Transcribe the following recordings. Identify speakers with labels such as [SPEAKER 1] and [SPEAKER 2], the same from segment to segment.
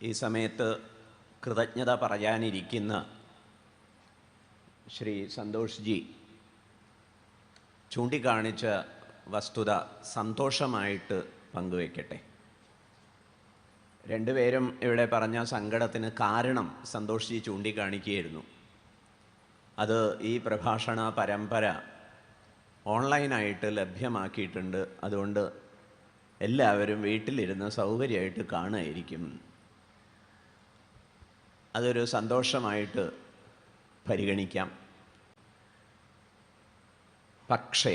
[SPEAKER 1] ഈ സമയത്ത് കൃതജ്ഞത പറയാനിരിക്കുന്ന ശ്രീ സന്തോഷ് ജി ചൂണ്ടിക്കാണിച്ച വസ്തുത സന്തോഷമായിട്ട് പങ്കുവയ്ക്കട്ടെ. രണ്ടുപേരും ഇവിടെ പറഞ്ഞ സങ്കടത്തിന് കാരണം സന്തോഷ് ജി ചൂണ്ടിക്കാണിക്കുകയായിരുന്നു. അത് ഈ പ്രഭാഷണ പരമ്പര ഓൺലൈനായിട്ട് ലഭ്യമാക്കിയിട്ടുണ്ട്. അതുകൊണ്ട് എല്ലാവരും വീട്ടിലിരുന്ന് സൗകര്യമായിട്ട് കാണുമായിരിക്കും. അതൊരു സന്തോഷമായിട്ട് പരിഗണിക്കാം. പക്ഷേ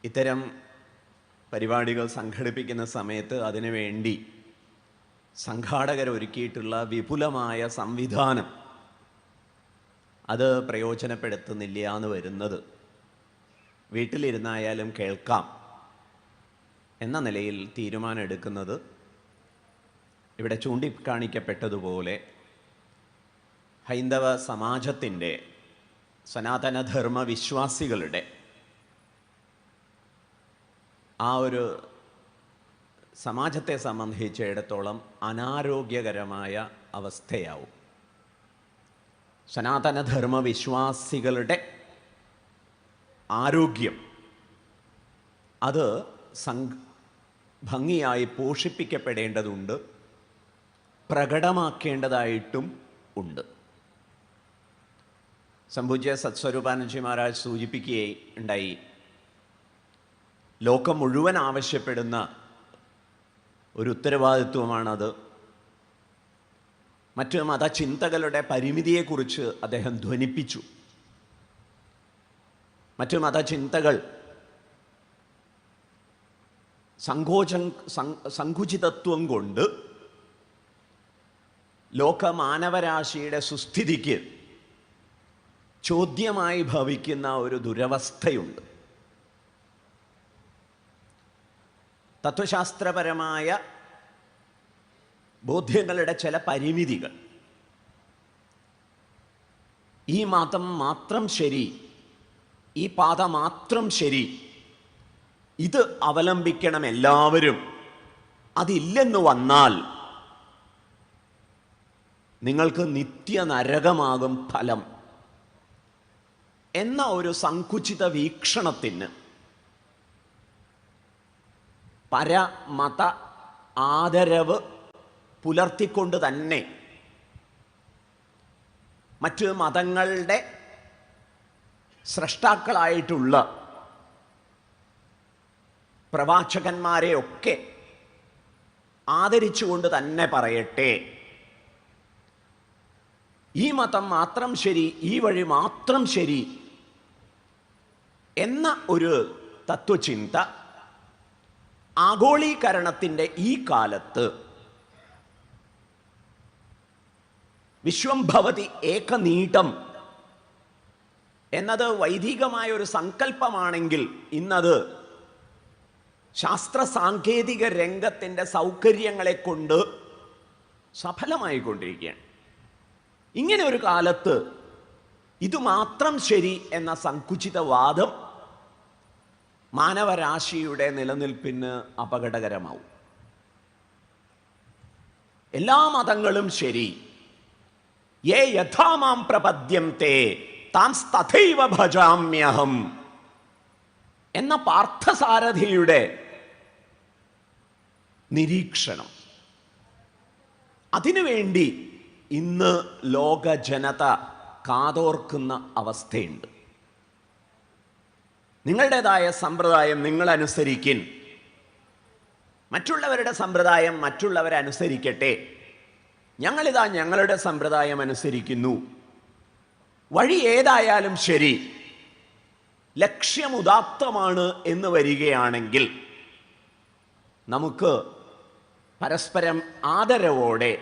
[SPEAKER 1] ഇത്തരം പരിപാടികൾ സംഘടിപ്പിക്കുന്ന സമയത്ത് അതിനുവേണ്ടി സംഘാടകരൊരുക്കിയിട്ടുള്ള വിപുലമായ സംവിധാനം അത് പ്രയോജനപ്പെടുത്തുന്നില്ല എന്ന് വരുന്നത് വീട്ടിലിരുന്നായാലും കേൾക്കാം എന്ന നിലയിൽ തീരുമാനമെടുക്കുന്നത് ഇവിടെ ചൂണ്ടിക്കാണിക്കപ്പെട്ടതുപോലെ ഹൈന്ദവ സമാജത്തിൻ്റെ സനാതനധർമ്മ വിശ്വാസികളുടെ ആ ഒരു സമാജത്തെ സംബന്ധിച്ചിടത്തോളം അനാരോഗ്യകരമായ അവസ്ഥയാവും. സനാതനധർമ്മ വിശ്വാസികളുടെ ആരോഗ്യം അത് ഭംഗിയായി പോഷിപ്പിക്കപ്പെടേണ്ടതുണ്ട്, പ്രകടമാക്കേണ്ടതായിട്ടും ഉണ്ട്. സംപൂജ്യ സത്സ്വരൂപാനന്ദജി മഹാരാജ് സൂചിപ്പിക്കുകയുണ്ടായി, ലോകം മുഴുവൻ ആവശ്യപ്പെടുന്ന ഒരു ഉത്തരവാദിത്വമാണത്. മറ്റ് മതചിന്തകളുടെ പരിമിതിയെക്കുറിച്ച് അദ്ദേഹം ധ്വനിപ്പിച്ചു. മറ്റ് മതചിന്തകൾ സങ്കുചിതത്വം കൊണ്ട് ലോകമാനവരാശിയുടെ സുസ്ഥിതിക്ക് ചോദ്യമായി ഭവിക്കുന്ന ഒരു ദുരവസ്ഥയുണ്ട്. തത്വശാസ്ത്രപരമായ ബോധ്യങ്ങളുടെ ചില പരിമിതികൾ, ഈ മതം മാത്രം ശരി, ഈ പാത മാത്രം ശരി, ഇത് അവലംബിക്കണം എല്ലാവരും, അതില്ലെന്ന് വന്നാൽ നിങ്ങൾക്ക് നിത്യനരകമാകും ഫലം എന്ന ഒരു സങ്കുചിത വീക്ഷണത്തിന് പരമത ആദരവ് പുലർത്തിക്കൊണ്ട് തന്നെ മറ്റ് മതങ്ങളുടെ സ്രഷ്ടാക്കളായിട്ടുള്ള പ്രവാചകന്മാരെയൊക്കെ ആദരിച്ചുകൊണ്ട് തന്നെ പറയട്ടെ, ഈ മതം മാത്രം ശരി, ഈ വഴി മാത്രം ശരി എന്ന ഒരു തത്വചിന്ത ആഗോളീകരണത്തിൻ്റെ ഈ കാലത്ത് വിശ്വം ഭവതി ഏകനീടം എന്നത് വൈദികമായ ഒരു സങ്കല്പമാണെങ്കിൽ ഇന്നത് ശാസ്ത്ര സാങ്കേതിക രംഗത്തിൻ്റെ സൗകര്യങ്ങളെ കൊണ്ട് സഫലമായിക്കൊണ്ടിരിക്കുകയാണ്. ഇങ്ങനെ ഒരു കാലത്ത് ഇതുമാത്രം ശരി എന്ന സങ്കുചിതവാദം മാനവരാശിയുടെ നിലനിൽപ്പിന് അപകടകരമാവും. എല്ലാ മതങ്ങളും ശരി, യേ യഥാ മാം പ്രപദ്യന്തെ താംസ്തഥൈവ ഭജാമ്യഹം എന്ന പാർത്ഥസാരഥിയുടെ നിരീക്ഷണം, അതിനുവേണ്ടി ഇന്ന് ലോക ജനത കാതോർക്കുന്ന അവസ്ഥയുണ്ട്. നിങ്ങളുടേതായ സമ്പ്രദായം നിങ്ങൾ അനുസരിക്കിൻ, മറ്റുള്ളവരുടെ സമ്പ്രദായം മറ്റുള്ളവരനുസരിക്കട്ടെ, ഞങ്ങളിതാ ഞങ്ങളുടെ സമ്പ്രദായം അനുസരിക്കുന്നു. വഴി ഏതായാലും ശരി, ലക്ഷ്യമുദാത്തമാണ് എന്ന് വരികയാണെങ്കിൽ നമുക്ക് പരസ്പരം ആദരവോടെ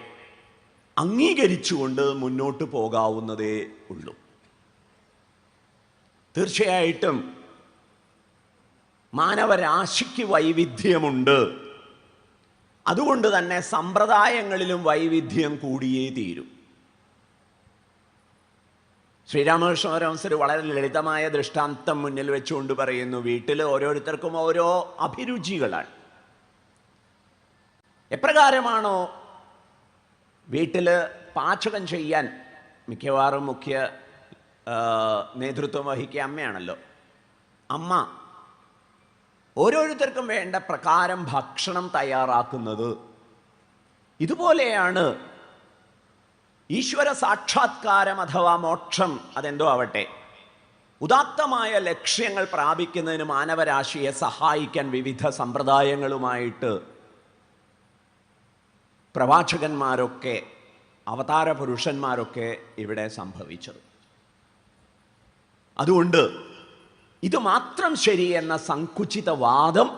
[SPEAKER 1] അംഗീകരിച്ചുകൊണ്ട് മുന്നോട്ട് പോകാവുന്നതേ ഉള്ളൂ. തീർച്ചയായിട്ടും മാനവരാശിക്ക് വൈവിധ്യമുണ്ട്. അതുകൊണ്ട് തന്നെ സമ്പ്രദായങ്ങളിലും വൈവിധ്യം കൂടിയേ തീരും. ശ്രീരാമകൃഷ്ണ പരമഹംസർ വളരെ ലളിതമായ ദൃഷ്ടാന്തം മുന്നിൽ വെച്ചുകൊണ്ട് പറയുന്നു, വീട്ടിൽ ഓരോരുത്തർക്കും ഓരോ അഭിരുചികളാണ്. എപ്രകാരമാണോ വീട്ടിൽ പാചകം ചെയ്യാൻ മിക്കവാറും മുഖ്യ നേതൃത്വം വഹിക്കുക അമ്മയാണല്ലോ. അമ്മ ഓരോരുത്തർക്കും വേണ്ട പ്രകാരം ഭക്ഷണം തയ്യാറാക്കുന്നത്, ഇതുപോലെയാണ് ഈശ്വര സാക്ഷാത്കാരം അഥവാ മോക്ഷം അതെന്തോ ആവട്ടെ, ഉദാത്തമായ ലക്ഷ്യങ്ങൾ പ്രാപിക്കുന്നതിന് മാനവരാശിയെ സഹായിക്കാൻ വിവിധ സമ്പ്രദായങ്ങളുമായിട്ട് പ്രവാചകന്മാരൊക്കെ അവതാര പുരുഷന്മാരൊക്കെ ഇവിടെ സംഭവിച്ചത്. അതുകൊണ്ട് ഇത് മാത്രം ശരി എന്ന സങ്കുചിതവാദം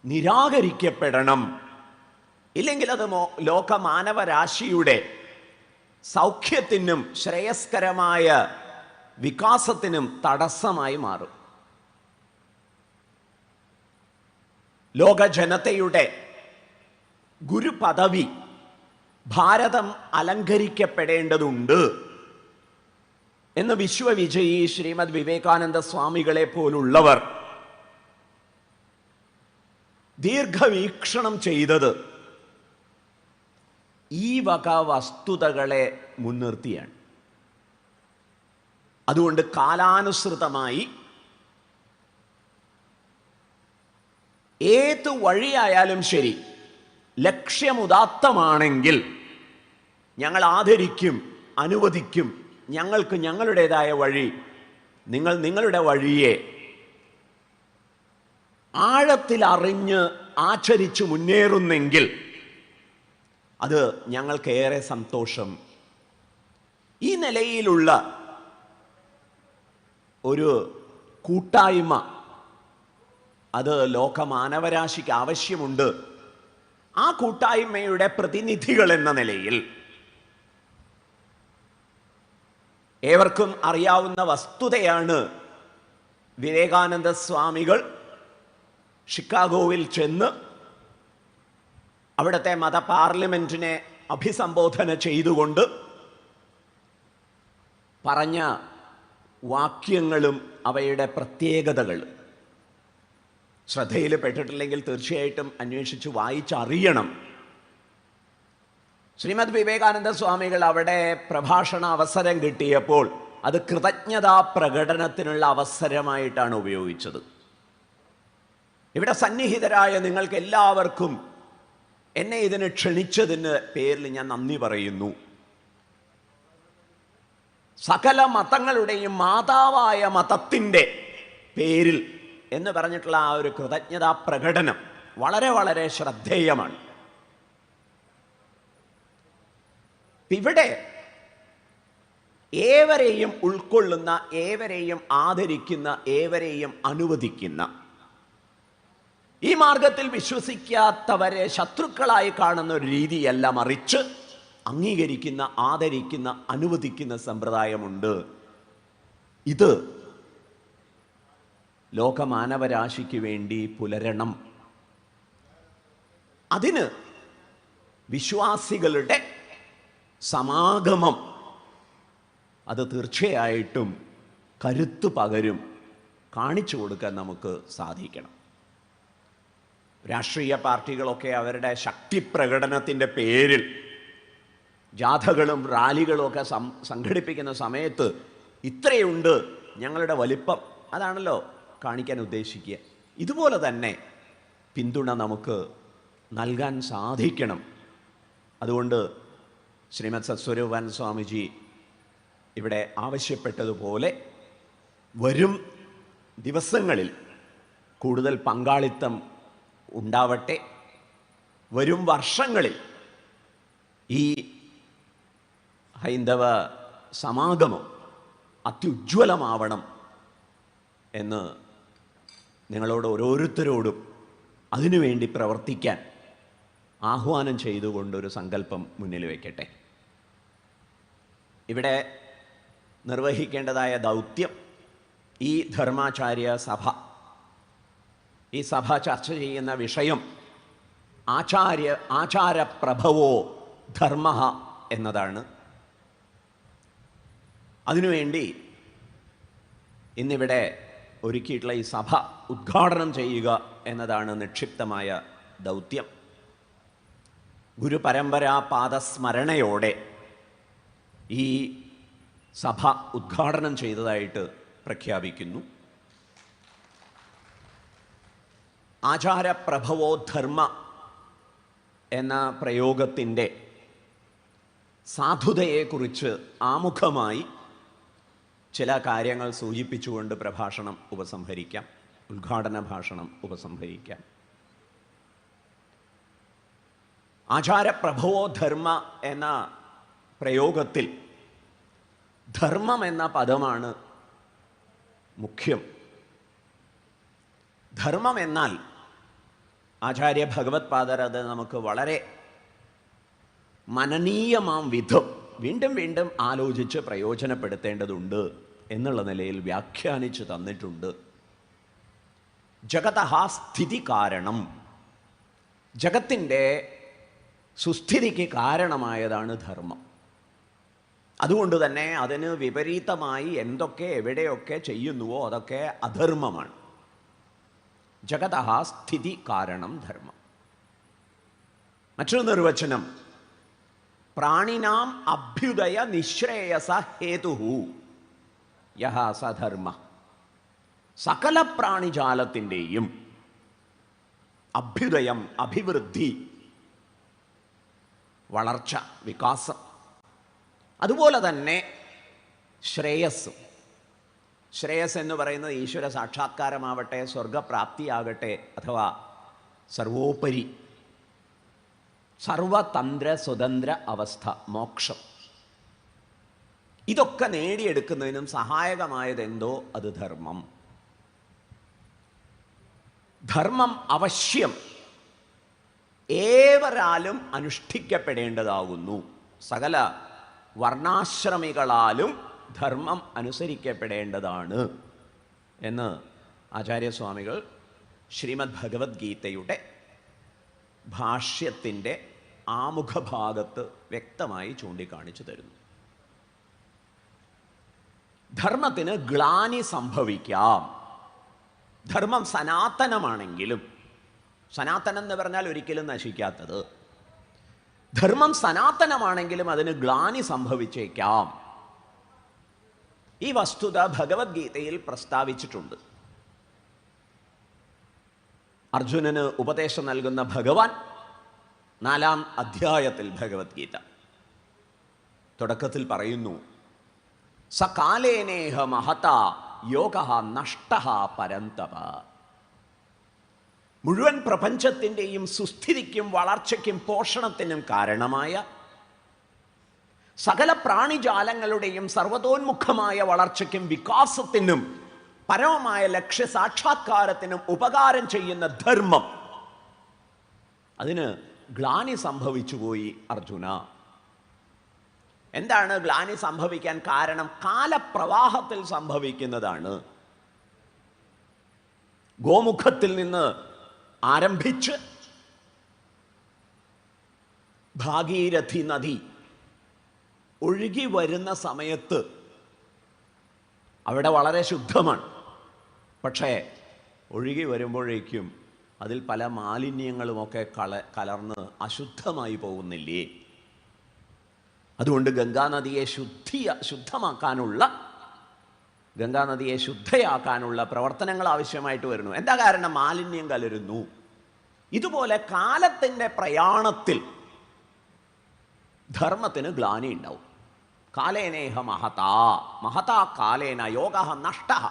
[SPEAKER 1] നിരാകരിക്കപ്പെടണം. ഇല്ലെങ്കിൽ അത് ലോക മാനവരാശിയുടെ സൗഖ്യത്തിനും ശ്രേയസ്കരമായ വികാസത്തിനും തടസ്സമായി മാറും. ലോക ജനതയുടെ ഗുരുപദവി ഭാരതം അലങ്കരിക്കപ്പെടേണ്ടതുണ്ട് എന്ന് വിശ്വവിജയി ശ്രീമദ് വിവേകാനന്ദ സ്വാമികളെ പോലുള്ളവർ ദീർഘവീക്ഷണം ചെയ്തത് ഈ വക വസ്തുതകളെ മുൻനിർത്തിയാണ്. അതുകൊണ്ട് കാലാനുസൃതമായി ഏത് വഴിയായാലും ശരി, ലക്ഷ്യമുദാത്തമാണെങ്കിൽ ഞങ്ങൾ ആദരിക്കും, അനുവദിക്കും. ഞങ്ങൾക്ക് ഞങ്ങളുടേതായ വഴി, നിങ്ങൾ നിങ്ങളുടെ വഴിയെ ആഴത്തിൽ അറിഞ്ഞ് ആചരിച്ചു മുന്നേറുന്നെങ്കിൽ അത് ഞങ്ങൾക്കേറെ സന്തോഷം. ഈ നിലയിലുള്ള ഒരു കൂട്ടായ്മ അത് ലോക മാനവരാശിക്ക് ആവശ്യമുണ്ട്. ആ കൂട്ടായ്മയുടെ പ്രതിനിധികൾ എന്ന നിലയിൽ ഏവർക്കും അറിയാവുന്ന വസ്തുതയാണ്, വിവേകാനന്ദ സ്വാമികൾ ഷിക്കാഗോവിൽ ചെന്ന് അവിടുത്തെ മത പാർലമെന്റിനെ അഭിസംബോധന ചെയ്തുകൊണ്ട് പറഞ്ഞ വാക്യങ്ങളും അവയുടെ പ്രത്യേകതകൾ ശ്രദ്ധയിൽ പെട്ടിട്ടില്ലെങ്കിൽ തീർച്ചയായിട്ടും അന്വേഷിച്ച് വായിച്ചറിയണം. ശ്രീമദ് വിവേകാനന്ദ സ്വാമികൾ അവിടെ പ്രഭാഷണ അവസരം കിട്ടിയപ്പോൾ അത് കൃതജ്ഞതാ പ്രകടനത്തിനുള്ള അവസരമായിട്ടാണ് ഉപയോഗിച്ചത്. ഇവിടെ സന്നിഹിതരായ നിങ്ങൾക്ക് എല്ലാവർക്കും എന്നെ ഇതിന് ക്ഷണിച്ചതിന് പേരിൽ ഞാൻ നന്ദി പറയുന്നു. സകല മതങ്ങളുടെയും മാതാവായ മതത്തിൻ്റെ പേരിൽ എന്ന് പറഞ്ഞിട്ടുള്ള ആ ഒരു കൃതജ്ഞതാ പ്രകടനം വളരെ വളരെ ശ്രദ്ധേയമാണ്. ഇവിടെ ഏവരെയും ഉൾക്കൊള്ളുന്ന, ഏവരെയും ആദരിക്കുന്ന, ഏവരെയും അനുവദിക്കുന്ന, ഈ മാർഗത്തിൽ വിശ്വസിക്കാത്തവരെ ശത്രുക്കളായി കാണുന്ന ഒരു രീതിയല്ല, മറിച്ച് അംഗീകരിക്കുന്ന, ആദരിക്കുന്ന, അനുവദിക്കുന്ന സമ്പ്രദായമുണ്ട്. ഇത് ലോകമാനവരാശിക്ക് വേണ്ടി പുലരണം. അതിന് വിശ്വാസികളുടെ സമാഗമം അത് തീർച്ചയായിട്ടും കരുത്ത് പകരും, കാണിച്ചു കൊടുക്കാൻ നമുക്ക് സാധിക്കണം. രാഷ്ട്രീയ പാർട്ടികളൊക്കെ അവരുടെ ശക്തി പ്രകടനത്തിൻ്റെ പേരിൽ ജാഥകളും റാലികളും ഒക്കെ സംഘടിപ്പിക്കുന്ന സമയത്ത് ഇത്രയുണ്ട് ഞങ്ങളുടെ വലിപ്പം, അതാണല്ലോ കാണിക്കാൻ ഉദ്ദേശിക്കുക. ഇതുപോലെ തന്നെ പിന്തുണ നമുക്ക് നൽകാൻ സാധിക്കണം. അതുകൊണ്ട് ശ്രീമദ് സത്സ്വരൂപാനന്ദ സ്വാമിജി ഇവിടെ ആവശ്യപ്പെട്ടതുപോലെ വരും ദിവസങ്ങളിൽ കൂടുതൽ പങ്കാളിത്തം ഉണ്ടാവട്ടെ. വരും വർഷങ്ങളിൽ ഈ ഹൈന്ദവ സമാഗമം അത്യുജ്വലമാവണം എന്ന് നിങ്ങളോട് ഓരോരുത്തരോടും അതിനുവേണ്ടി പ്രവർത്തിക്കാൻ ആഹ്വാനം ചെയ്തുകൊണ്ടൊരു സങ്കല്പം മുന്നിൽ വയ്ക്കട്ടെ. ഇവിടെ നിർവഹിക്കേണ്ടതായ ദൗത്യം ഈ ധർമാചാര്യ സഭ, ഈ സഭ ചർച്ച ചെയ്യുന്ന വിഷയം ആചാരപ്രഭവോ ധർമ്മ എന്നതാണ്. അതിനുവേണ്ടി ഇന്നിവിടെ ഒരുക്കിയിട്ടുള്ള ഈ സഭ ഉദ്ഘാടനം ചെയ്യുക എന്നതാണ് നിക്ഷിപ്തമായ ദൗത്യം. ഗുരുപരമ്പരാ പാദസ്മരണയോടെ ഈ സഭ ഉദ്ഘാടനം ചെയ്തതായിട്ട് പ്രഖ്യാപിക്കുന്നു. ആചാരപ്രഭവോ ധർമ്മ എന്ന പ്രയോഗത്തിൻ്റെ സാധുതയെക്കുറിച്ച് ആമുഖമായി ചില കാര്യങ്ങൾ സൂചിപ്പിച്ചുകൊണ്ട് പ്രഭാഷണം ഉപസംഹരിക്കാം, ഉദ്ഘാടന ഭാഷണം ഉപസംഹരിക്കാം. ആചാരപ്രഭവോ ധർമ്മ എന്ന പ്രയോഗത്തിൽ ധർമ്മം എന്ന പദമാണ് മുഖ്യം. ധർമ്മം എന്നാൽ ആചാര്യ ഭഗവത് പാദർ അത് നമുക്ക് വളരെ മനനീയമാം വിധം വീണ്ടും വീണ്ടും ആലോചിച്ച് പ്രയോജനപ്പെടുത്തേണ്ടതുണ്ട് എന്നുള്ള നിലയിൽ വ്യാഖ്യാനിച്ച് തന്നിട്ടുണ്ട്. ജഗതഃ സ്ഥിതി കാരണം, ജഗത്തിൻ്റെ സുസ്ഥിതിക്ക് കാരണമായതാണ് ധർമ്മം. അതുകൊണ്ട് തന്നെ അതിന് വിപരീതമായി എന്തൊക്കെ എവിടെയൊക്കെ ചെയ്യുന്നുവോ അതൊക്കെ അധർമ്മമാണ്. ജഗതഃ സ്ഥിതി കാരണം ധർമ്മം. മറ്റൊരു നിർവചനം, പ്രാണിനാം അഭ്യുദയ നിശ്രേയസ ഹേതുഹു യഹ സധർമ്മ. സകല പ്രാണിജാലത്തിൻ്റെയും അഭ്യുദയം, അഭിവൃദ്ധി, വളർച്ച, വികാസം, അതുപോലെ തന്നെ ശ്രേയസ്സും. ശ്രേയസ് എന്ന് പറയുന്നത് ഈശ്വര സാക്ഷാത്കാരമാവട്ടെ, സ്വർഗപ്രാപ്തിയാകട്ടെ, അഥവാ സർവോപരി സർവതന്ത്ര സ്വതന്ത്ര അവസ്ഥ, മോക്ഷം, ഇതൊക്കെ നേടിയെടുക്കുന്നതിനും സഹായകമായതെന്തോ അത് ധർമ്മം. ധർമ്മം അവശ്യം ഏവരാലും അനുഷ്ഠിക്കപ്പെടേണ്ടതാകുന്നു. സകല വർണ്ണാശ്രമികളാലും ധർമ്മം അനുസരിക്കപ്പെടേണ്ടതാണ് എന്ന് ആചാര്യസ്വാമികൾ ശ്രീമദ് ഭഗവത്ഗീതയുടെ ഭാഷ്യത്തിൻ്റെ ആമുഖഭാഗത്ത് വ്യക്തമായി ചൂണ്ടിക്കാണിച്ചു തരുന്നു. ധർമ്മത്തിന് ഗ്ലാനി സംഭവിക്കാം. ധർമ്മം സനാതനമാണെങ്കിലും, സനാതനം എന്ന് പറഞ്ഞാൽ ഒരിക്കലും നശിക്കാത്തത്, ധർമ്മം സനാതനമാണെങ്കിലും അതിന് ഗ്ലാനി സംഭവിച്ചേക്കാം. ഈ വസ്തുത ഭഗവത്ഗീതയിൽ പ്രസ്താവിച്ചിട്ടുണ്ട്. അർജുനന് ഉപദേശം നൽകുന്ന ഭഗവാൻ 4-ാം അധ്യായത്തിൽ ഭഗവത്ഗീത തുടക്കത്തിൽ പറയുന്നു, സകാലേനേഹ മഹതാ യോഗഃ നഷ്ടഃ പരന്തപ. മുഴുവൻ പ്രപഞ്ചത്തിൻ്റെയും സുസ്ഥിതിക്കും വളർച്ചയ്ക്കും പോഷണത്തിനും കാരണമായ, സകല പ്രാണിജാലങ്ങളുടെയും സർവതോന്മുഖമായ വളർച്ചയ്ക്കും വികാസത്തിനും പരമമായ ലക്ഷ്യ സാക്ഷാത്കാരത്തിനും ഉപകാരം ചെയ്യുന്ന ധർമ്മം, അതിന് ഗ്ലാനി സംഭവിച്ചുപോയി അർജുന. എന്താണ് ഗ്ലാനി സംഭവിക്കാൻ കാരണം? കാലപ്രവാഹത്തിൽ സംഭവിക്കുന്നതാണ്. ഗോമുഖത്തിൽ നിന്ന് ആരംഭിച്ച് ഭാഗീരഥി നദി ഒഴുകി വരുന്ന സമയത്ത് അവിടെ വളരെ ശുദ്ധമാണ്. പക്ഷേ ഒഴുകി വരുമ്പോഴേക്കും അതിൽ പല മാലിന്യങ്ങളുമൊക്കെ കലർന്ന് അശുദ്ധമായി പോകുന്നില്ലേ? അതുകൊണ്ട് ഗംഗാനദിയെ ശുദ്ധമാക്കാനുള്ള, ഗംഗാനദിയെ ശുദ്ധയാക്കാനുള്ള പ്രവർത്തനങ്ങൾ ആവശ്യമായിട്ട് വരുന്നു. എന്താ കാരണം? മാലിന്യം കലരുന്നു. ഇതുപോലെ കാലത്തിൻ്റെ പ്രയാണത്തിൽ ധർമ്മത്തിന് ഗ്ലാനി ഉണ്ടാവും. കാലേനേഹ മഹതാ, മഹതാ കാലേന യോഗഃ നഷ്ടഃ.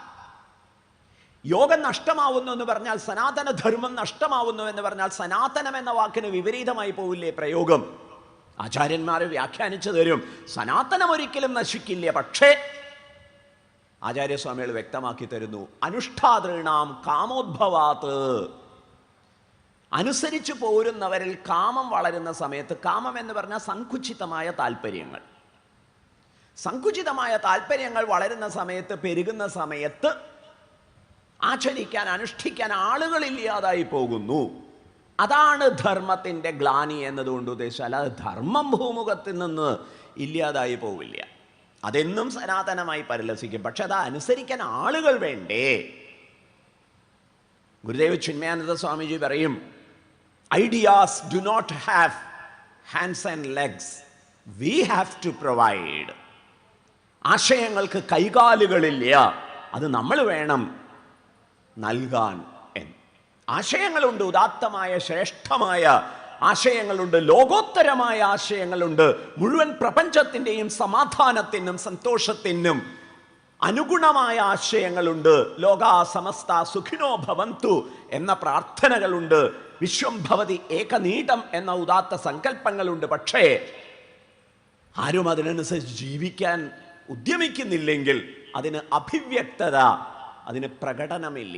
[SPEAKER 1] യോഗം നഷ്ടമാവുന്നു എന്ന് പറഞ്ഞാൽ, സനാതന ധർമ്മം നഷ്ടമാവുന്നു എന്ന് പറഞ്ഞാൽ, സനാതനം എന്ന വാക്കിന് വിപരീതമായി പോവില്ലേ പ്രയോഗം? ആചാര്യന്മാർ വ്യാഖ്യാനിച്ചു തരും, സനാതനം ഒരിക്കലും നശിക്കില്ല. പക്ഷേ ആചാര്യസ്വാമികൾ വ്യക്തമാക്കി തരുന്നു, അനുഷ്ഠാതൃണാം കാമോദ്ഭവാത്. അനുസരിച്ചു പോരുന്നവരിൽ കാമം വളരുന്ന സമയത്ത്, കാമം എന്ന് പറഞ്ഞാൽ സങ്കുചിതമായ താല്പര്യങ്ങൾ, സങ്കുചിതമായ താല്പര്യങ്ങൾ വളരുന്ന സമയത്ത്, പെരുകുന്ന സമയത്ത് ആചരിക്കാൻ, അനുഷ്ഠിക്കാൻ ആളുകളില്ലാതായി പോകുന്നു. അതാണ് ധർമ്മത്തിൻ്റെ ഗ്ലാനി എന്നതുകൊണ്ട് ഉദ്ദേശിച്ചാൽ, അല്ലാതെ ധർമ്മം ഭൂമുഖത്തിൽ നിന്ന് ഇല്ലാതായി പോവില്ല. അതെന്നും സനാതനമായി പരിലസിക്കും. പക്ഷെ അത് അനുസരിക്കാൻ ആളുകൾ വേണ്ടേ? ഗുരുദേവ് ചിന്മയാനന്ദ സ്വാമിജി പറയും, ideas do not have hands and legs. We have to provide. ആശയങ്ങൾക്ക് കൈകാലുകളില്ല, അത് നമ്മൾ വേണം നൽകാൻ എന്ന്. ആശയങ്ങളുണ്ട്, ഉദാത്തമായ ശ്രേഷ്ഠമായ ആശയങ്ങളുണ്ട്, ലോകോത്തരമായ ആശയങ്ങളുണ്ട്. മുഴുവൻ പ്രപഞ്ചത്തിൻ്റെയും സമാധാനത്തിനും സന്തോഷത്തിനും അനുഗുണമായ ആശയങ്ങളുണ്ട്. ലോകാ സമസ്ത സുഖിനോ ഭവന്തു എന്ന പ്രാർത്ഥനകളുണ്ട്. വിശ്വം ഭവതി ഏകനീടം എന്ന ഉദാത്ത സങ്കല്പങ്ങളുണ്ട്. പക്ഷേ ആരും അതിനനുസരിച്ച് ജീവിക്കാൻ ഉദ്യമിക്കുന്നില്ലെങ്കിൽ അതിന് അഭിവ്യക്തത, അതിന് പ്രകടനമില്ല.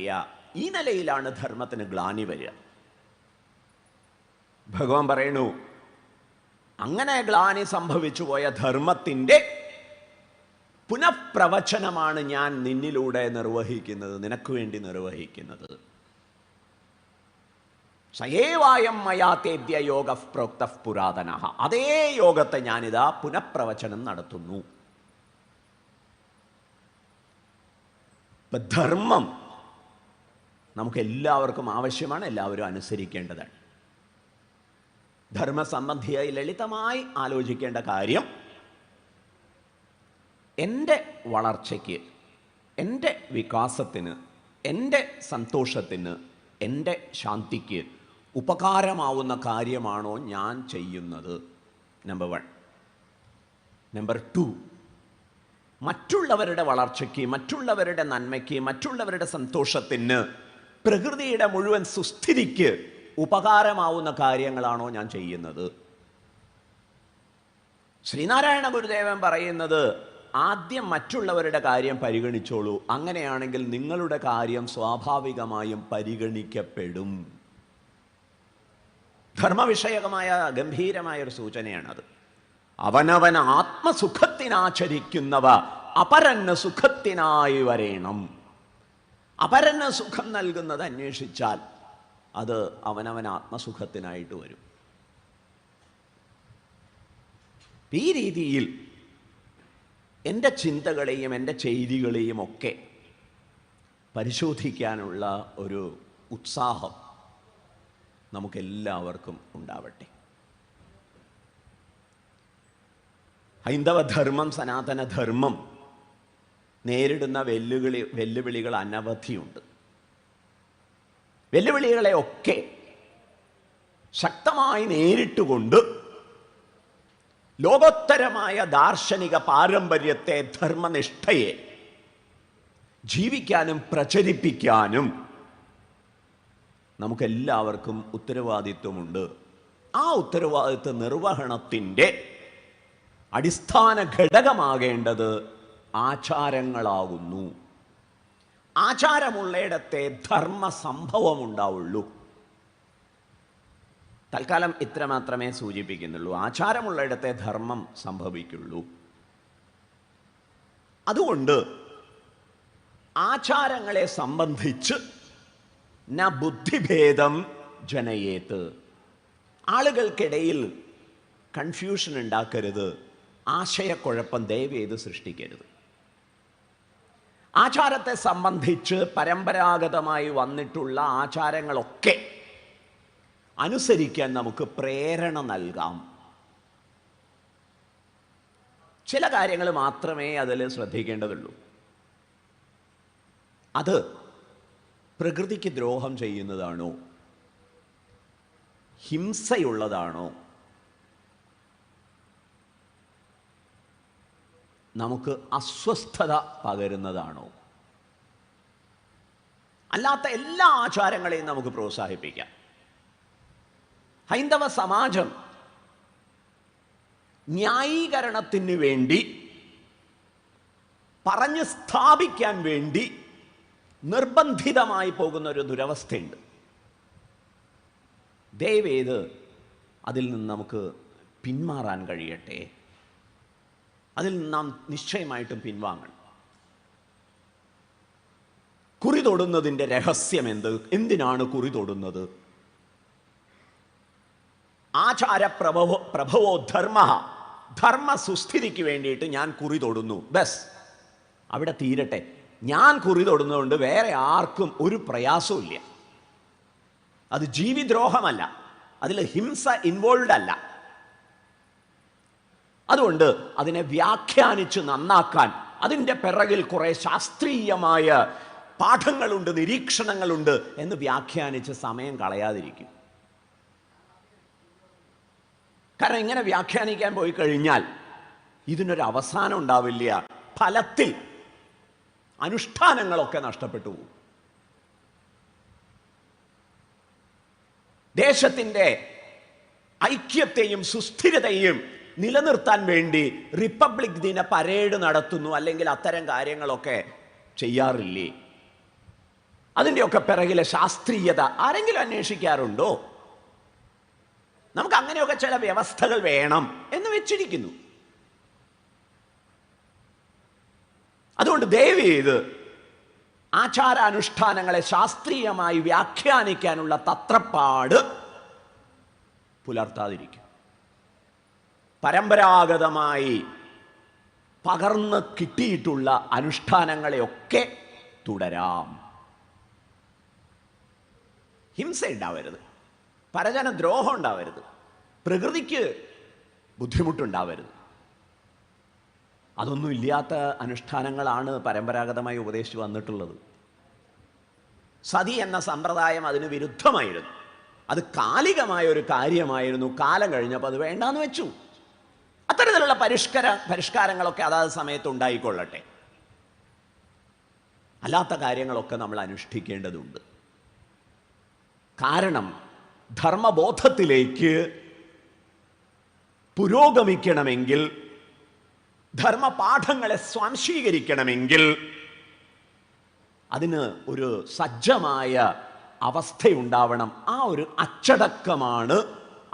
[SPEAKER 1] ഈ നിലയിലാണ് ധർമ്മത്തിന് ഗ്ലാനി വരിക. ഭഗവാൻ പറയുന്നു, അങ്ങനെ ഗ്ലാനി സംഭവിച്ചു പോയ ധർമ്മത്തിൻ്റെ പുനഃപ്രവചനമാണ് ഞാൻ നിന്നിലൂടെ നിർവഹിക്കുന്നത്, നിനക്ക് വേണ്ടി നിർവഹിക്കുന്നത്. സയേവായം മയാതേദ്യ യോഗ പ്രോക്ത പുരാതന. അതേ യോഗത്തെ ഞാനിതാ പുനഃപ്രവചനം നടത്തുന്നു. ധർമ്മം നമുക്ക് എല്ലാവർക്കും ആവശ്യമാണ്, എല്ലാവരും അനുസരിക്കേണ്ടതാണ്. ധർമ്മസംബന്ധിയായി ലളിതമായി ആലോചിക്കേണ്ട കാര്യം, എൻ്റെ വളർച്ചയ്ക്ക്, എൻ്റെ വികാസത്തിന്, എൻ്റെ സന്തോഷത്തിന്, എൻ്റെ ശാന്തിക്ക് ഉപകാരമാവുന്ന കാര്യമാണോ ഞാൻ ചെയ്യുന്നത്? നമ്പർ 1. നമ്പർ 2, മറ്റുള്ളവരുടെ വളർച്ചയ്ക്ക്, മറ്റുള്ളവരുടെ നന്മയ്ക്ക്, മറ്റുള്ളവരുടെ സന്തോഷത്തിന്, പ്രകൃതിയുടെ മുഴുവൻ സുസ്ഥിതിക്ക് ഉപകാരമാവുന്ന കാര്യങ്ങളാണോ ഞാൻ ചെയ്യുന്നത്? ശ്രീനാരായണ ഗുരുദേവൻ പറയുന്നത്, ആദ്യം മറ്റുള്ളവരുടെ കാര്യം പരിഗണിച്ചോളൂ. അങ്ങനെയാണെങ്കിൽ നിങ്ങളുടെ കാര്യം സ്വാഭാവികമായും പരിഗണിക്കപ്പെടും. ധർമ്മവിഷയകമായ ഗംഭീരമായൊരു സൂചനയാണത്. അവനവൻ ആത്മസുഖത്തിനാചരിക്കുന്നവ അപരന് സുഖത്തിനായി വരേണം. അപരന് സുഖം നൽകുന്നത് അന്വേഷിച്ചാൽ അത് അവനവൻ ആത്മസുഖത്തിനായിട്ട് വരും. ഈ രീതിയിൽ എൻ്റെ ചിന്തകളെയും എൻ്റെ ചെയ്തികളെയും ഒക്കെ പരിശോധിക്കാനുള്ള ഒരു ഉത്സാഹം നമുക്കെല്ലാവർക്കും ഉണ്ടാവട്ടെ. ഹൈന്ദവധർമ്മം, സനാതനധർമ്മം നേരിടുന്ന വെല്ലുവിളികൾ അനവധിയുണ്ട്. വെല്ലുവിളികളെ ഒക്കെ ശക്തമായി നേരിട്ടുകൊണ്ട് ലോകോത്തരമായ ദാർശനിക പാരമ്പര്യത്തെ, ധർമ്മനിഷ്ഠയെ ജീവിക്കാനും പ്രചരിപ്പിക്കാനും നമുക്കെല്ലാവർക്കും ഉത്തരവാദിത്വമുണ്ട്. ആ ഉത്തരവാദിത്വ നിർവഹണത്തിൻ്റെ അടിസ്ഥാന ഘടകമാകേണ്ടത് ആചാരങ്ങളാകുന്നു. ആചാരമുള്ളയിടത്തെ ധർമ്മ സംഭവം ഉണ്ടാവുള്ളൂ. തൽക്കാലം ഇത്ര മാത്രമേ സൂചിപ്പിക്കുന്നുള്ളൂ. ആചാരമുള്ളയിടത്തെ ധർമ്മം സംഭവിക്കുള്ളൂ. അതുകൊണ്ട് ആചാരങ്ങളെ സംബന്ധിച്ച് ന ബുദ്ധിഭേദം ജനയേത്. ആളുകൾക്കിടയിൽ കൺഫ്യൂഷൻ ഉണ്ടാക്കരുത്, ആശയക്കുഴപ്പം ദയവേത് സൃഷ്ടിക്കരുത്. ആചാരത്തെ സംബന്ധിച്ച് പരമ്പരാഗതമായി വന്നിട്ടുള്ള ആചാരങ്ങളൊക്കെ അനുസരിക്കാൻ നമുക്ക് പ്രേരണ നൽകാം. ചില കാര്യങ്ങൾ മാത്രമേ അതിൽ ശ്രദ്ധിക്കേണ്ടതുള്ളൂ. അത് പ്രകൃതിക്ക് ദ്രോഹം ചെയ്യുന്നതാണോ, ഹിംസയുള്ളതാണോ, നമുക്ക് അസ്വസ്ഥത പകരുന്നതാണോ? അല്ലാത്ത എല്ലാ ആചാരങ്ങളെയും നമുക്ക് പ്രോത്സാഹിപ്പിക്കാം. ഹൈന്ദവ സമാജം ന്യായീകരണത്തിന് വേണ്ടി, പറഞ്ഞ് സ്ഥാപിക്കാൻ വേണ്ടി നിർബന്ധിതമായി പോകുന്ന ഒരു ദുരവസ്ഥയുണ്ട്. ദയവേത് അതിൽ നിന്ന് നമുക്ക് പിന്മാറാൻ കഴിയട്ടെ. അതിൽ നിന്ന് നാം നിശ്ചയമായിട്ടും പിൻവാങ്ങണം. കുറി തൊടുന്നതിൻ്റെ രഹസ്യം എന്ത്? എന്തിനാണ് കുറി തൊടുന്നത്? ആചാരപ്രഭവോ ധർമ്മ. ധർമ്മ സുസ്ഥിതിക്ക് വേണ്ടിയിട്ട് ഞാൻ കുറി തൊടുന്നു, ബസ് അവിടെ തീരട്ടെ. ഞാൻ കുറി തൊടുന്നതുകൊണ്ട് വേറെ ആർക്കും ഒരു പ്രയാസവും ഇല്ല. അത് ജീവിദ്രോഹമല്ല, അതിൽ ഹിംസ ഇൻവോൾവ് അല്ല. അതുകൊണ്ട് അതിനെ വ്യാഖ്യാനിച്ച് നന്നാക്കാൻ അതിൻ്റെ പിറകിൽ കുറെ ശാസ്ത്രീയമായ പാഠങ്ങളുണ്ട്, നിരീക്ഷണങ്ങളുണ്ട് എന്ന് വ്യാഖ്യാനിച്ച് സമയം കളയാതിരിക്കും. കാരണം ഇങ്ങനെ വ്യാഖ്യാനിക്കാൻ പോയി കഴിഞ്ഞാൽ ഇതിനൊരു അവസാനം ഉണ്ടാവില്ല. ഫലത്തിൽ അനുഷ്ഠാനങ്ങളൊക്കെ നഷ്ടപ്പെട്ടു പോകും. ദേശത്തിൻ്റെ ഐക്യത്തെയും സുസ്ഥിരതയും നിലനിർത്താൻ വേണ്ടി റിപ്പബ്ലിക് ദിന പരേഡ് നടത്തുന്നു, അല്ലെങ്കിൽ അത്തരം കാര്യങ്ങളൊക്കെ ചെയ്യാറില്ലേ? അതിൻ്റെയൊക്കെ പിറകിലെ ശാസ്ത്രീയത ആരെങ്കിലും അന്വേഷിക്കാറുണ്ടോ? നമുക്ക് അങ്ങനെയൊക്കെ ചില വ്യവസ്ഥകൾ വേണം എന്ന് വെച്ചിരിക്കുന്നു. അതുകൊണ്ട് ദയവ് ചെയ്ത് ആചാരാനുഷ്ഠാനങ്ങളെ ശാസ്ത്രീയമായി വ്യാഖ്യാനിക്കാനുള്ള തത്രപ്പാട് പുലർത്താതിരിക്കും. പരമ്പരാഗതമായി പകർന്ന് കിട്ടിയിട്ടുള്ള അനുഷ്ഠാനങ്ങളെയൊക്കെ തുടരാം. ഹിംസ ഉണ്ടാവരുത്, പരജനദ്രോഹം ഉണ്ടാവരുത്, പ്രകൃതിക്ക് ബുദ്ധിമുട്ടുണ്ടാവരുത്. അതൊന്നും ഇല്ലാത്ത അനുഷ്ഠാനങ്ങളാണ് പരമ്പരാഗതമായി ഉപദേശിച്ചു വന്നിട്ടുള്ളത്. സതി എന്ന സമ്പ്രദായം അതിന് വിരുദ്ധമായിരുന്നു. അത് കാലികമായ ഒരു കാര്യമായിരുന്നു. കാലം കഴിഞ്ഞപ്പോൾ അത് വേണ്ടാന്ന് വെച്ചു. അത്തരത്തിലുള്ള പരിഷ്കാരങ്ങളൊക്കെ അതാത് സമയത്ത് ഉണ്ടായിക്കൊള്ളട്ടെ. അല്ലാത്ത കാര്യങ്ങളൊക്കെ നമ്മൾ അനുഷ്ഠിക്കേണ്ടതുണ്ട്. കാരണം ധർമ്മബോധത്തിലേക്ക് പുരോഗമിക്കണമെങ്കിൽ, ധർമ്മപാഠങ്ങളെ സ്വാംശീകരിക്കണമെങ്കിൽ അതിന് ഒരു സജ്ജമായ അവസ്ഥയുണ്ടാവണം. ആ ഒരു അച്ചടക്കമാണ്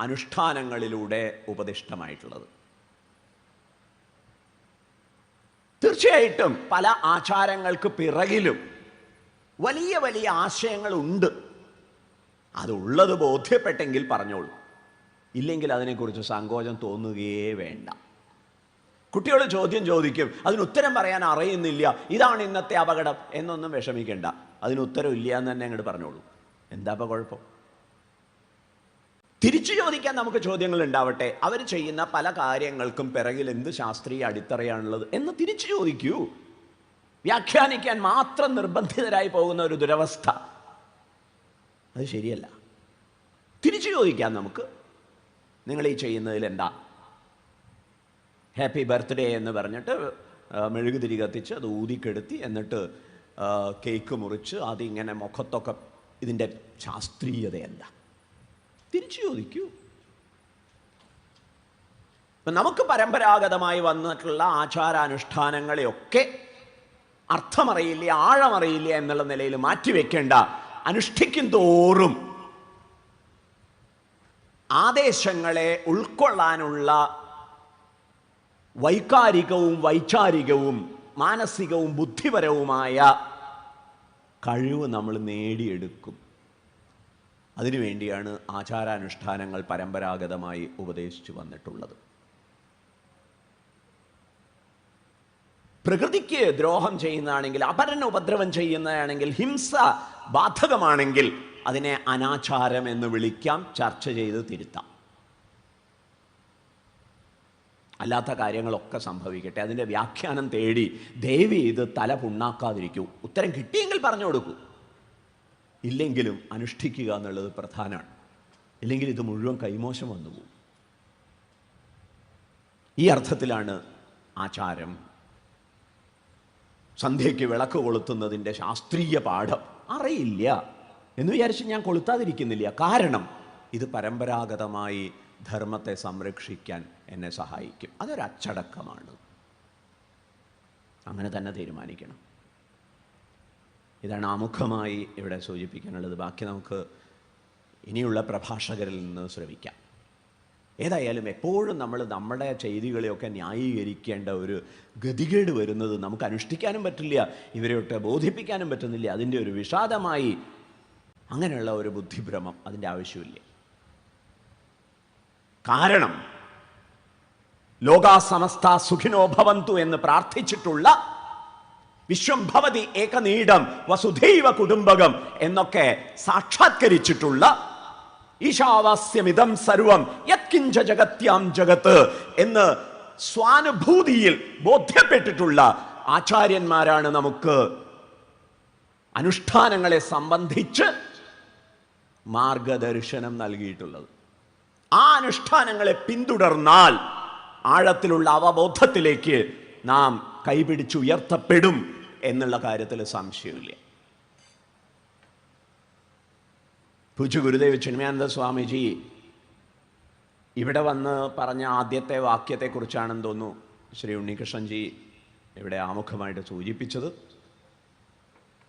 [SPEAKER 1] അനുഷ്ഠാനങ്ങളിലൂടെ ഉപദിഷ്ടമായിട്ടുള്ളത്. തീർച്ചയായിട്ടും പല ആചാരങ്ങൾക്ക് പിറകിലും വലിയ വലിയ ആശയങ്ങളുണ്ട്. അതുള്ളത് ബോധ്യപ്പെട്ടെങ്കിൽ പറഞ്ഞോളൂ, ഇല്ലെങ്കിൽ അതിനെക്കുറിച്ച് സങ്കോചം തോന്നുകയേ വേണ്ട. കുട്ടികൾ ചോദ്യം ചോദിക്കും, അതിന് ഉത്തരം പറയാൻ അറിയുന്നില്ല, ഇതാണ് ഇന്നത്തെ അപകടം എന്നൊന്നും വിഷമിക്കേണ്ട. അതിന് ഉത്തരം ഇല്ല എന്ന് തന്നെ അങ്ങോട്ട് പറഞ്ഞോളൂ. എന്താ ഇപ്പം കുഴപ്പം? തിരിച്ചു ചോദിക്കാൻ നമുക്ക് ചോദ്യങ്ങൾ ഉണ്ടാവട്ടെ. അവർ ചെയ്യുന്ന പല കാര്യങ്ങൾക്കും പിറകിൽ എന്ത് ശാസ്ത്രീയ അടിത്തറയാണുള്ളത് എന്ന് തിരിച്ചു ചോദിക്കൂ. വ്യാഖ്യാനിക്കാൻ മാത്രം നിർബന്ധിതരായി പോകുന്ന ഒരു ദുരവസ്ഥ അത് ശരിയല്ല. തിരിച്ചു ചോദിക്കാം നമുക്ക്, നിങ്ങൾ ഈ ചെയ്യുന്നതിൽ എന്താ? ഹാപ്പി ബർത്ത്ഡേ എന്ന് പറഞ്ഞിട്ട് മെഴുകുതിരി കത്തിച്ച് അത് ഊതിക്കെടുത്തി എന്നിട്ട് കേക്ക് മുറിച്ച് അതിങ്ങനെ മുഖത്തൊക്കെ, ഇതിൻ്റെ ശാസ്ത്രീയത എന്താ? തിരിച്ചു ചോദിക്കൂ. ഇപ്പം നമുക്ക് പരമ്പരാഗതമായി വന്നിട്ടുള്ള ആചാരാനുഷ്ഠാനങ്ങളെയൊക്കെ അർത്ഥമറിയില്ല, ആഴമറിയില്ല എന്നുള്ള നിലയിൽ മാറ്റിവെക്കേണ്ട. അനുഷ്ഠിക്കും തോറും ആദേശങ്ങളെ ഉൾക്കൊള്ളാനുള്ള വൈകാരികവും വൈചാരികവും മാനസികവും ബുദ്ധിപരവുമായ കഴിവ് നമ്മൾ നേടിയെടുക്കും. അതിനുവേണ്ടിയാണ് ആചാരാനുഷ്ഠാനങ്ങൾ പരമ്പരാഗതമായി ഉപദേശിച്ചു വന്നിട്ടുള്ളത്. പ്രകൃതിക്ക് ദ്രോഹം ചെയ്യുന്നതാണെങ്കിൽ, അപരന് ഉപദ്രവം ചെയ്യുന്നതാണെങ്കിൽ, ഹിംസ ബാധകമാണെങ്കിൽ അതിനെ അനാചാരം എന്ന് വിളിക്കാം, ചർച്ച ചെയ്ത് തിരുത്താം. അല്ലാത്ത കാര്യങ്ങളൊക്കെ സംഭവിക്കട്ടെ, അതിൻ്റെ വ്യാഖ്യാനം തേടി ദയവ് ചെയ്ത് തല പുണ്ണാക്കാതിരിക്കൂ. ഉത്തരം കിട്ടിയെങ്കിൽ പറഞ്ഞു കൊടുക്കൂ, ഇല്ലെങ്കിലും അനുഷ്ഠിക്കുക എന്നുള്ളത് പ്രധാനമാണ്. ഇല്ലെങ്കിൽ ഇത് മുഴുവൻ കൈമോശം വന്നു പോകും. ഈ അർത്ഥത്തിലാണ് ആചാരം. സന്ധ്യയ്ക്ക് വിളക്ക് കൊളുത്തുന്നതിൻ്റെ ശാസ്ത്രീയ പാഠം അറിയില്ല എന്ന് വിചാരിച്ച് ഞാൻ കൊളുത്താതിരിക്കുന്നില്ല. കാരണം ഇത് പരമ്പരാഗതമായി ധർമ്മത്തെ സംരക്ഷിക്കാൻ എന്നെ സഹായിക്കും. അതൊരു അച്ചടക്കമാണ്. അങ്ങനെ തന്നെ തീരുമാനിക്കണം. ഇതാണ് ആമുഖമായി ഇവിടെ സൂചിപ്പിക്കാനുള്ളത്. ബാക്കി നമുക്ക് ഇനിയുള്ള പ്രഭാഷകരിൽ നിന്ന് ശ്രവിക്കാം. ഏതായാലും എപ്പോഴും നമ്മൾ നമ്മുടെ ചെയ്തികളെയൊക്കെ ന്യായീകരിക്കേണ്ട ഒരു ഗതികേട് വരുന്നത് നമുക്ക് അനുഷ്ഠിക്കാനും പറ്റില്ല, ഇവരെയൊക്കെ ബോധിപ്പിക്കാനും പറ്റുന്നില്ല. അതിൻ്റെ ഒരു വിഷാദമായി അങ്ങനെയുള്ള ഒരു ബുദ്ധിഭ്രമം അതിൻ്റെ ആവശ്യമില്ല. കാരണം ലോകാ സമസ്ത സുഖിനോ ഭവന്തു എന്ന് പ്രാർത്ഥിച്ചിട്ടുള്ള വിശ്വം ഭവതി ഏകനീടം വസുധൈവ കുടുംബകം എന്നൊക്കെ സാക്ഷാത്കരിച്ചിട്ടുള്ള ഈശാവാസ്യമിതം സർവം യത്കിഞ്ച ജഗത്യാം ജഗത്ത് എന്ന് സ്വാനുഭൂതിയിൽ ബോധ്യപ്പെട്ടിട്ടുള്ള ആചാര്യന്മാരാണ് നമുക്ക് അനുഷ്ഠാനങ്ങളെ സംബന്ധിച്ച് മാർഗദർശനം നൽകിയിട്ടുള്ളത്. ആ അനുഷ്ഠാനങ്ങളെ പിന്തുടർന്നാൽ ആഴത്തിലുള്ള അവബോധത്തിലേക്ക് നാം കൈപിടിച്ചുയർത്തപ്പെടും എന്നുള്ള കാര്യത്തിൽ സംശയമില്ല. പൂജ്യ ഗുരുദേവ് ചിന്മയാനന്ദ സ്വാമിജി ഇവിടെ വന്ന് പറഞ്ഞ ആദ്യത്തെ വാക്യത്തെക്കുറിച്ചാണെന്ന് തോന്നുന്നു ശ്രീ ഉണ്ണികൃഷ്ണൻജി ഇവിടെ ആമുഖമായിട്ട് സൂചിപ്പിച്ചത്.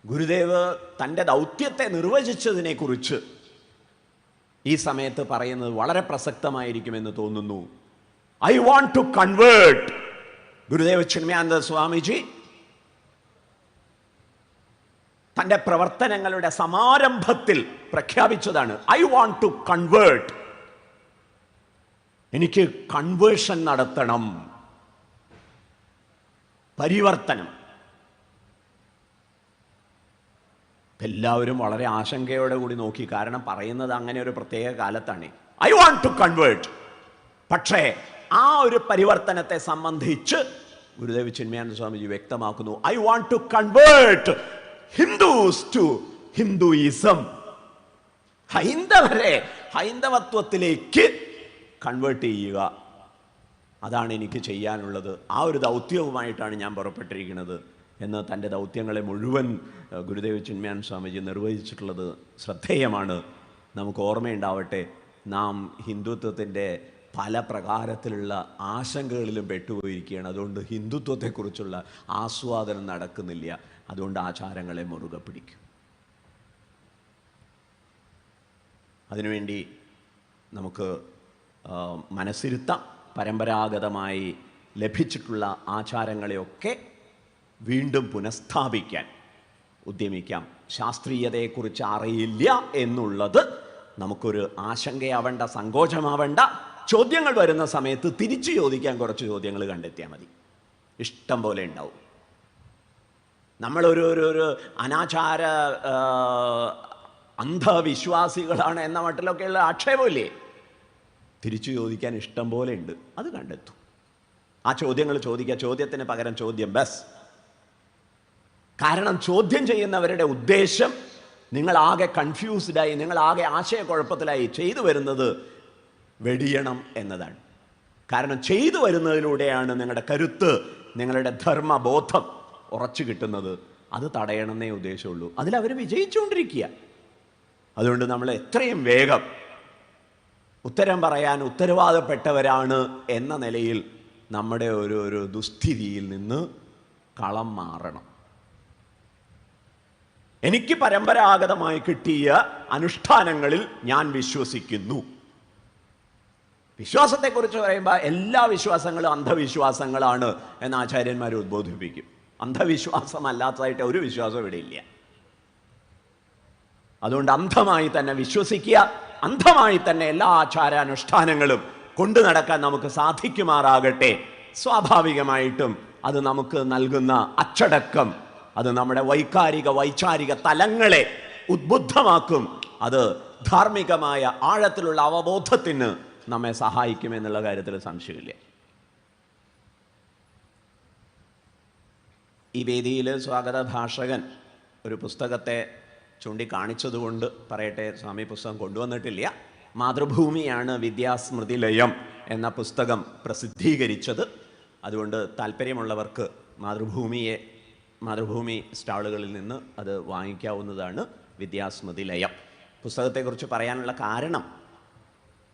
[SPEAKER 1] ഗുരുദേവ് തൻ്റെ ദൗത്യത്തെ നിർവചിച്ചതിനെക്കുറിച്ച് ഈ സമയത്ത് പറയുന്നത് വളരെ പ്രസക്തമായിരിക്കുമെന്ന് തോന്നുന്നു. I want to convert. Gurudev Chinmayananda Swamiji തൻ്റെ പ്രവർത്തനങ്ങളുടെ സമാരംഭത്തിൽ പ്രഖ്യാപിച്ചതാണ്, ഐ വാണ്ട് ടു കൺവേർട്ട്. എനിക്ക് കൺവേർഷൻ നടത്തണം, പരിവർത്തനം. എല്ലാവരും വളരെ ആശങ്കയോടെ കൂടി നോക്കി, കാരണം പറയുന്നത് അങ്ങനെ ഒരു പ്രത്യേക കാലത്താണ്, ഐ വാണ്ട് ടു കൺവേർട്ട്. പക്ഷേ ആ ഒരു പരിവർത്തനത്തെ സംബന്ധിച്ച് ഗുരുദേവ് ചിന്മയാനന്ദ സ്വാമിജി വ്യക്തമാക്കുന്നു, I want to convert Hindus to Hinduism. ഹൈന്ദവരെ ഹൈന്ദവത്വത്തിലേക്ക് കൺവേർട്ട് ചെയ്യുക, അതാണ് എനിക്ക് ചെയ്യാനുള്ളത്. ആ ഒരു ദൗത്യവുമായിട്ടാണ് ഞാൻ പുറപ്പെട്ടിരിക്കുന്നത് എന്ന് തൻ്റെ ദൗത്യങ്ങളെ മുഴുവൻ ഗുരുദേവ് ചിന്മയാനന്ദ സ്വാമിജി നിർവഹിച്ചിട്ടുള്ളത് ശ്രദ്ധേയമാണ്. നമുക്ക് ഓർമ്മയുണ്ടാവട്ടെ, നാം ഹിന്ദുത്വത്തിൻ്റെ പല പ്രകാരത്തിലുള്ള ആശങ്കകളിലും പെട്ടുപോയിരിക്കുകയാണ്. അതുകൊണ്ട് ഹിന്ദുത്വത്തെക്കുറിച്ചുള്ള ആസ്വാദനം നടക്കുന്നില്ല. അതുകൊണ്ട് ആചാരങ്ങളെ മുറുകെ പിടിക്കും. അതിനുവേണ്ടി നമുക്ക് മനസ്സിരുത്താം. പരമ്പരാഗതമായി ലഭിച്ചിട്ടുള്ള ആചാരങ്ങളെയൊക്കെ വീണ്ടും പുനഃസ്ഥാപിക്കാൻ ഉദ്യമിക്കാം. ശാസ്ത്രീയതയെക്കുറിച്ച് അറിയില്ല എന്നുള്ളത് നമുക്കൊരു ആശങ്കയാവേണ്ട, സങ്കോചമാവേണ്ട. ചോദ്യങ്ങൾ വരുന്ന സമയത്ത് തിരിച്ചു ചോദിക്കാൻ കുറച്ച് ചോദ്യങ്ങൾ കണ്ടെത്തിയാൽ മതി, ഇഷ്ടം പോലെ ഉണ്ടാവും. നമ്മളൊരു അനാചാര അന്ധവിശ്വാസികളാണ് എന്ന മട്ടിലൊക്കെയുള്ള ആക്ഷേപമില്ലേ, തിരിച്ചു ചോദിക്കാൻ ഇഷ്ടം പോലെ ഉണ്ട്, അത് കണ്ടെത്തും. ആ ചോദ്യങ്ങൾ ചോദിക്കുക, ചോദ്യത്തിന് പകരം ചോദ്യം ബസ്. കാരണം ചോദ്യം ചെയ്യുന്നവരുടെ ഉദ്ദേശം നിങ്ങളാകെ കൺഫ്യൂസ്ഡായി, നിങ്ങളാകെ ആശയക്കുഴപ്പത്തിലായി ചെയ്തു വരുന്നത് വെടിയണം എന്നതാണ്. കാരണം ചെയ്തു വരുന്നതിലൂടെയാണ് നിങ്ങളുടെ കരുത്ത്, നിങ്ങളുടെ ധർമ്മബോധം ഉറച്ചു കിട്ടുന്നത്. അത് തടയണമെന്നേ ഉദ്ദേശമുള്ളൂ. അതിലവർ വിജയിച്ചുകൊണ്ടിരിക്കുക. അതുകൊണ്ട് നമ്മൾ എത്രയും വേഗം ഉത്തരം പറയാൻ ഉത്തരവാദപ്പെട്ടവരാണ് എന്ന നിലയിൽ നമ്മുടെ ഒരു ദുസ്ഥിതിയിൽ നിന്ന് കളം മാറണം. എനിക്ക് പരമ്പരാഗതമായി കിട്ടിയ അനുഷ്ഠാനങ്ങളിൽ ഞാൻ വിശ്വസിക്കുന്നു. വിശ്വാസത്തെക്കുറിച്ച് പറയുമ്പോൾ എല്ലാ വിശ്വാസങ്ങളും അന്ധവിശ്വാസങ്ങളാണ് എന്ന് ആചാര്യന്മാർ ഉദ്ബോധിപ്പിക്കും. അന്ധവിശ്വാസമല്ലാത്തതായിട്ട് ഒരു വിശ്വാസം ഇവിടെ ഇല്ല. അതുകൊണ്ട് അന്ധമായി തന്നെ വിശ്വസിക്കുക, അന്ധമായി തന്നെ എല്ലാ ആചാരാനുഷ്ഠാനങ്ങളും കൊണ്ടു നടക്കാൻ നമുക്ക് സാധിക്കുമാറാകട്ടെ. സ്വാഭാവികമായിട്ടും അത് നമുക്ക് നൽകുന്ന അച്ചടക്കം, അത് നമ്മുടെ വൈചാരിക തലങ്ങളെ ഉദ്ബുദ്ധമാക്കും. അത് ധാർമ്മികമായ ആഴത്തിലുള്ള അവബോധത്തിന് നമ്മെ സഹായിക്കുമെന്നുള്ള കാര്യത്തിൽ സംശയമില്ല. ഈ വേദിയിൽ സ്വാഗത ഭാഷകൻ ഒരു പുസ്തകത്തെ ചൂണ്ടിക്കാണിച്ചതുകൊണ്ട് പറയട്ടെ, സ്വാമി പുസ്തകം കൊണ്ടുവന്നിട്ടില്ല. മാതൃഭൂമിയാണ് വിദ്യാസ്മൃതിലയം എന്ന പുസ്തകം പ്രസിദ്ധീകരിച്ചത്. അതുകൊണ്ട് താല്പര്യമുള്ളവർക്ക് മാതൃഭൂമി സ്റ്റാളുകളിൽ നിന്ന് അത് വാങ്ങിക്കാവുന്നതാണ്. വിദ്യാസ്മൃതിലയം പുസ്തകത്തെക്കുറിച്ച് പറയാനുള്ള കാരണം,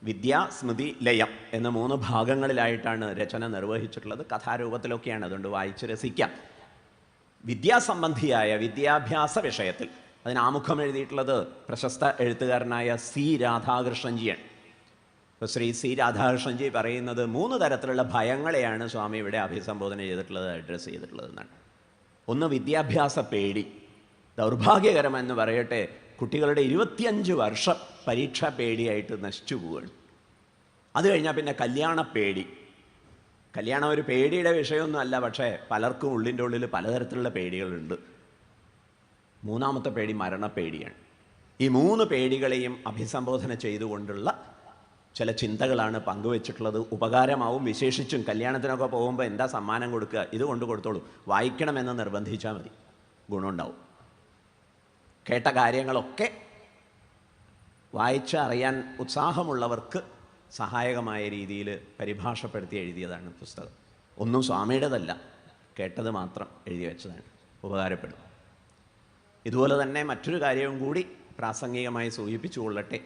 [SPEAKER 1] വിദ്യാസ്മൃതിലയം എന്ന 3 ഭാഗങ്ങളിലായിട്ടാണ് രചന നിർവഹിച്ചിട്ടുള്ളത്. കഥാരൂപത്തിലൊക്കെയാണ്, അതുകൊണ്ട് വായിച്ച് രസിക്കാം. വിദ്യാസംബന്ധിയായ വിദ്യാഭ്യാസ വിഷയത്തിൽ അതിന് ആമുഖം എഴുതിയിട്ടുള്ളത് പ്രശസ്ത എഴുത്തുകാരനായ സി രാധാകൃഷ്ണൻജിയാണ്. ഇപ്പോൾ ശ്രീ സി രാധാകൃഷ്ണൻജി പറയുന്നത് 3 തരത്തിലുള്ള ഭയങ്ങളെയാണ് സ്വാമി ഇവിടെ അഭിസംബോധന ചെയ്തിട്ടുള്ളത്, അഡ്രസ്സ് ചെയ്തിട്ടുള്ളതെന്നാണ്. ഒന്ന് വിദ്യാഭ്യാസ പേടി. ദൗർഭാഗ്യകരമെന്ന് പറയട്ടെ, കുട്ടികളുടെ 25 വർഷം പരീക്ഷാ പേടിയായിട്ട് നശിച്ചു പോവുകയാണ്. അത് കഴിഞ്ഞാൽ പിന്നെ കല്യാണ പേടി. കല്യാണം ഒരു പേടിയുടെ വിഷയമൊന്നും അല്ല, പക്ഷേ പലർക്കും ഉള്ളിൻ്റെ ഉള്ളിൽ പലതരത്തിലുള്ള പേടികളുണ്ട്. 3ാമത്തെ പേടി മരണപ്പേടിയാണ്. ഈ 3 പേടികളെയും അഭിസംബോധന ചെയ്തുകൊണ്ടുള്ള ചില ചിന്തകളാണ് പങ്കുവെച്ചിട്ടുള്ളത്. ഉപകാരമാവും. വിശേഷിച്ചും കല്യാണത്തിനൊക്കെ പോകുമ്പോൾ എന്താ സമ്മാനം കൊടുക്കുക, ഇത് കൊണ്ട് കൊടുത്തോളൂ, വായിക്കണമെന്ന് നിർബന്ധിച്ചാൽ മതി, ഗുണമുണ്ടാവും. കേട്ട കാര്യങ്ങളൊക്കെ വായിച്ച് അറിയാൻ ഉത്സാഹമുള്ളവർക്ക് സഹായകമായ രീതിയിൽ പരിഭാഷപ്പെടുത്തി എഴുതിയതാണ് പുസ്തകം. ഒന്നും സ്വാമിയുടേതല്ല, കേട്ടത് മാത്രം എഴുതി വെച്ചതാണ്, ഉപകാരപ്പെടും. ഇതുപോലെ തന്നെ മറ്റൊരു കാര്യവും കൂടി പ്രാസംഗികമായി സൂചിപ്പിച്ചു കൊള്ളട്ടെ.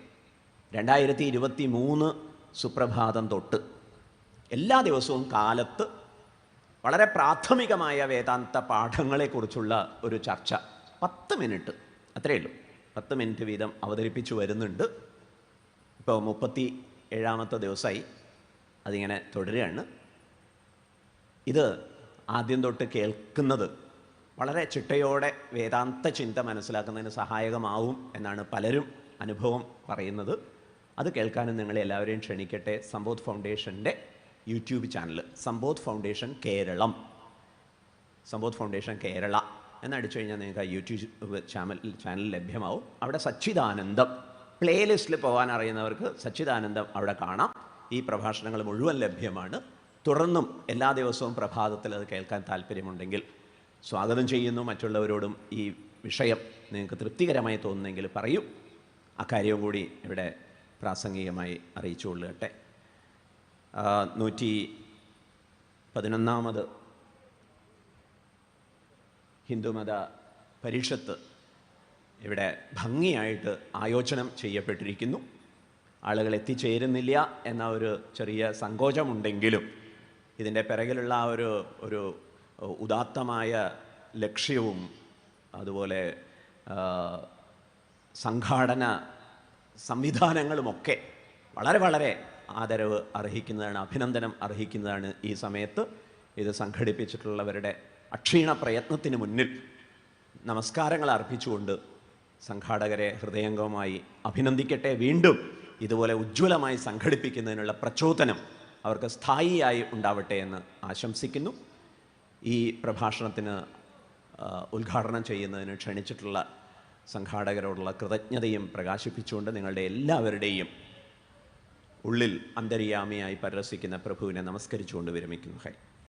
[SPEAKER 1] 2023 സുപ്രഭാതം തൊട്ട് എല്ലാ ദിവസവും കാലത്ത് വളരെ പ്രാഥമികമായ വേദാന്ത പാഠങ്ങളെക്കുറിച്ചുള്ള ഒരു ചർച്ച 10 മിനിറ്റ്, അത്രയേ ഉള്ളൂ, 10 മിനിറ്റ് വീതം അവതരിപ്പിച്ചു വരുന്നുണ്ട്. ഇപ്പോൾ 37ാമത്തെ ദിവസമായി അതിങ്ങനെ തുടരുകയാണ്. ഇത് ആദ്യം തൊട്ട് കേൾക്കുന്നത് വളരെ ചിട്ടയോടെ വേദാന്ത ചിന്ത മനസ്സിലാക്കുന്നതിന് സഹായകമാവും എന്നാണ് പലരും അനുഭവം പറയുന്നത്. അത് കേൾക്കാനും നിങ്ങളെ എല്ലാവരെയും ക്ഷണിക്കട്ടെ. സമ്പോധ് ഫൗണ്ടേഷൻ്റെ YouTube channel Sambodh foundation Keralam, Sambodh foundation Kerala എന്നടിച്ചു കഴിഞ്ഞാൽ നിങ്ങൾക്ക് ആ യൂട്യൂബ് ചാനൽ ലഭ്യമാവും. അവിടെ സച്ചിദാനന്ദം പ്ലേലിസ്റ്റിൽ പോകാൻ അറിയുന്നവർക്ക് സച്ചിദാനന്ദം അവിടെ കാണാം. ഈ പ്രഭാഷണങ്ങൾ മുഴുവൻ ലഭ്യമാണ്. തുടർന്നും എല്ലാ ദിവസവും പ്രഭാതത്തിൽ അത് കേൾക്കാൻ താല്പര്യമുണ്ടെങ്കിൽ സ്വാഗതം ചെയ്യുന്നു. മറ്റുള്ളവരോടും ഈ വിഷയം നിങ്ങൾക്ക് തൃപ്തികരമായി തോന്നുന്നെങ്കിൽ പറയൂ. അക്കാര്യവും കൂടി ഇവിടെ പ്രാസംഗികമായി അറിയിച്ചു കൊള്ളട്ടെ. 111ാമത് ഹിന്ദുമത പരിഷത്ത് ഇവിടെ ഭംഗിയായിട്ട് ആയോജനം ചെയ്യപ്പെട്ടിരിക്കുന്നു. ആളുകൾ എത്തിച്ചേരുന്നില്ല എന്ന ഒരു ചെറിയ സങ്കോചമുണ്ടെങ്കിലും ഇതിൻ്റെ പിറകിലുള്ള ആ ഒരു ഉദാത്തമായ ലക്ഷ്യവും അതുപോലെ സംഘാടന സംവിധാനങ്ങളുമൊക്കെ വളരെ വളരെ ആദരവ് അർഹിക്കുന്നതാണ്, അഭിനന്ദനം അർഹിക്കുന്നതാണ്. ഈ സമയത്ത് ഇത് സംഘടിപ്പിച്ചിട്ടുള്ളവരുടെ അക്ഷീണ പ്രയത്നത്തിന് മുന്നിൽ നമസ്കാരങ്ങൾ അർപ്പിച്ചുകൊണ്ട് സംഘാടകരെ ഹൃദയംഗമായി അഭിനന്ദിക്കട്ടെ. വീണ്ടും ഇതുപോലെ ഉജ്ജ്വലമായി സംഘടിപ്പിക്കുന്നതിനുള്ള പ്രചോദനം അവർക്ക് സ്ഥായിയായി ഉണ്ടാവട്ടെ എന്ന് ആശംസിക്കുന്നു. ഈ പ്രഭാഷണത്തിന് ഉദ്ഘാടനം ചെയ്യുന്നതിന് ക്ഷണിച്ചിട്ടുള്ള സംഘാടകരോടുള്ള കൃതജ്ഞതയും പ്രകാശിപ്പിച്ചുകൊണ്ട് നിങ്ങളുടെ എല്ലാവരുടെയും ഉള്ളിൽ അന്തര്യാമിയായി പരിരസിക്കുന്ന പ്രഭുവിനെ നമസ്കരിച്ചുകൊണ്ട് വിരമിക്കുന്നു. ഹൈ.